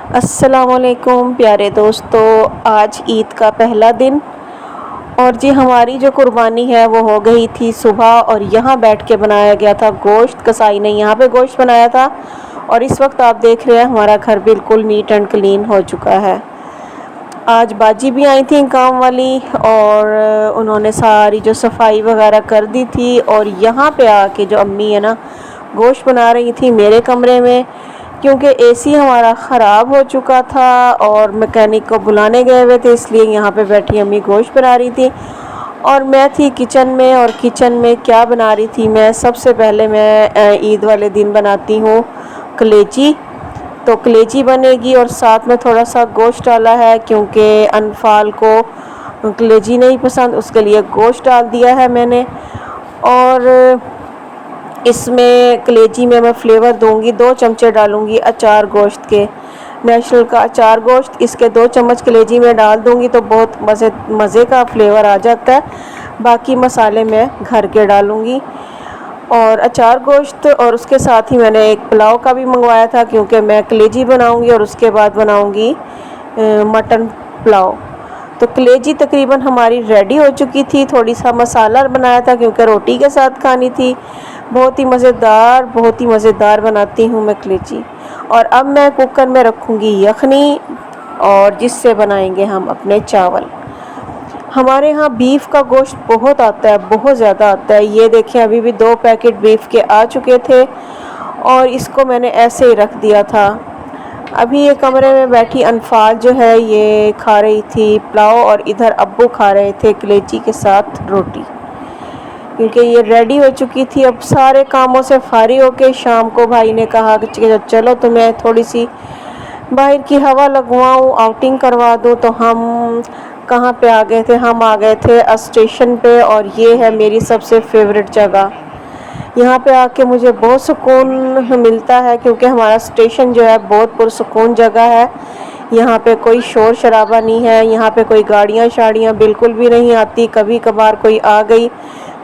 अस्सलामुअलैकुम प्यारे दोस्तों, आज ईद का पहला दिन और जी हमारी जो कुर्बानी है वो हो गई थी सुबह। और यहाँ बैठ के बनाया गया था गोश्त। कसाई ने यहाँ पे गोश्त बनाया था और इस वक्त आप देख रहे हैं हमारा घर बिल्कुल नीट एंड क्लीन हो चुका है। आज बाजी भी आई थी काम वाली और उन्होंने सारी जो सफाई वगैरह कर दी थी। और यहाँ पे आके जो अम्मी है ना गोश्त बना रही थी मेरे कमरे में, क्योंकि एसी हमारा ख़राब हो चुका था और मैकेनिक को बुलाने गए हुए थे, इसलिए यहाँ पे बैठी अम्मी गोश्त बना रही थी और मैं थी किचन में। और किचन में क्या बना रही थी मैं, सबसे पहले मैं ईद वाले दिन बनाती हूँ कलेजी। तो कलेजी बनेगी और साथ में थोड़ा सा गोश्त डाला है, क्योंकि अनफाल को कलेजी नहीं पसंद, उसके लिए गोश्त डाल दिया है मैंने। और इसमें कलेजी में मैं फ्लेवर दूंगी, 2 चमचे डालूंगी अचार गोश्त के, नेशनल का अचार गोश्त, इसके 2 चम्मच कलेजी में डाल दूंगी तो बहुत मज़े का फ्लेवर आ जाता है। बाकी मसाले मैं घर के डालूंगी और अचार गोश्त। और उसके साथ ही मैंने एक पुलाव का भी मंगवाया था, क्योंकि मैं कलेजी बनाऊंगी और उसके बाद बनाऊंगी मटन पुलाव। तो कलेजी तकरीबन हमारी रेडी हो चुकी थी। थोड़ी सा मसाला बनाया था क्योंकि रोटी के साथ खानी थी। बहुत ही मज़ेदार बनाती हूँ मैं कलेजी। और अब मैं कुकर में रखूँगी यखनी और जिससे बनाएंगे हम अपने चावल। हमारे यहाँ बीफ का गोश्त बहुत आता है, बहुत ज़्यादा आता है। ये देखें अभी भी 2 पैकेट बीफ के आ चुके थे और इसको मैंने ऐसे ही रख दिया था। अभी ये कमरे में बैठी अनफाल जो है ये खा रही थी पुलाव और इधर अब्बू खा रहे थे कलेजी के साथ रोटी, क्योंकि ये रेडी हो चुकी थी। अब सारे कामों से फारिग होके शाम को भाई ने कहा कि चलो तुम्हें थोड़ी सी बाहर की हवा लगवाऊँ, आउटिंग करवा दूँ। तो हम कहाँ पे आ गए थे, हम आ गए थे स्टेशन पे और ये है मेरी सबसे फेवरेट जगह। यहाँ पे आके मुझे बहुत सुकून मिलता है, क्योंकि हमारा स्टेशन जो है बहुत पुरसुकून जगह है। यहाँ पे कोई शोर शराबा नहीं है, यहाँ पे कोई गाड़ियाँ शाड़ियाँ बिल्कुल भी नहीं आती। कभी कभार कोई आ गई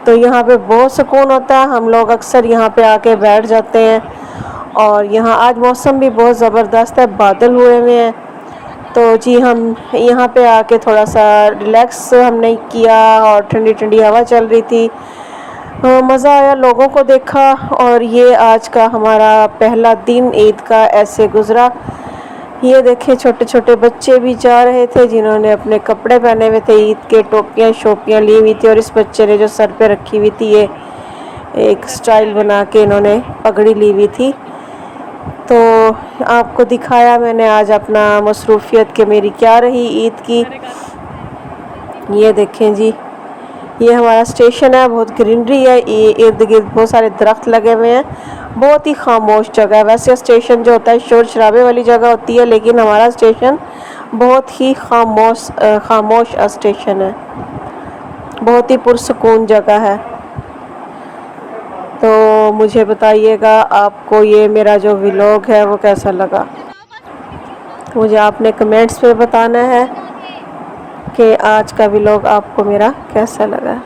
तो यहाँ पे बहुत सुकून होता है। हम लोग अक्सर यहाँ पे आके बैठ जाते हैं। और यहाँ आज मौसम भी बहुत ज़बरदस्त है, बादल हुए हुए हैं। तो जी हम यहाँ पे आके थोड़ा सा रिलैक्स हमने किया और ठंडी ठंडी हवा चल रही थी। मज़ा आया, लोगों को देखा। और ये आज का हमारा पहला दिन ईद का ऐसे गुज़रा। ये देखें छोटे छोटे बच्चे भी जा रहे थे जिन्होंने अपने कपड़े पहने हुए थे ईद के, टोपियाँ शोपियाँ ली हुई थी। और इस बच्चे ने जो सर पे रखी हुई थी ये एक स्टाइल बना के इन्होंने पगड़ी ली हुई थी। तो आपको दिखाया मैंने आज अपना मसरूफियत कि मेरी क्या रही ईद की। ये देखें जी, ये हमारा स्टेशन है, बहुत ग्रीनरी है, ये इर्द गिर्द बहुत सारे दरख्त लगे हुए हैं, बहुत ही खामोश जगह है। वैसे स्टेशन जो होता है शोर शराबे वाली जगह होती है, लेकिन हमारा स्टेशन बहुत ही खामोश स्टेशन है, बहुत ही पुरसुकून जगह है। तो मुझे बताइएगा आपको ये मेरा जो व्लॉग है वो कैसा लगा। मुझे आपने कमेंट्स पे बताना है कि आज का व्लॉग आपको मेरा कैसा लगा।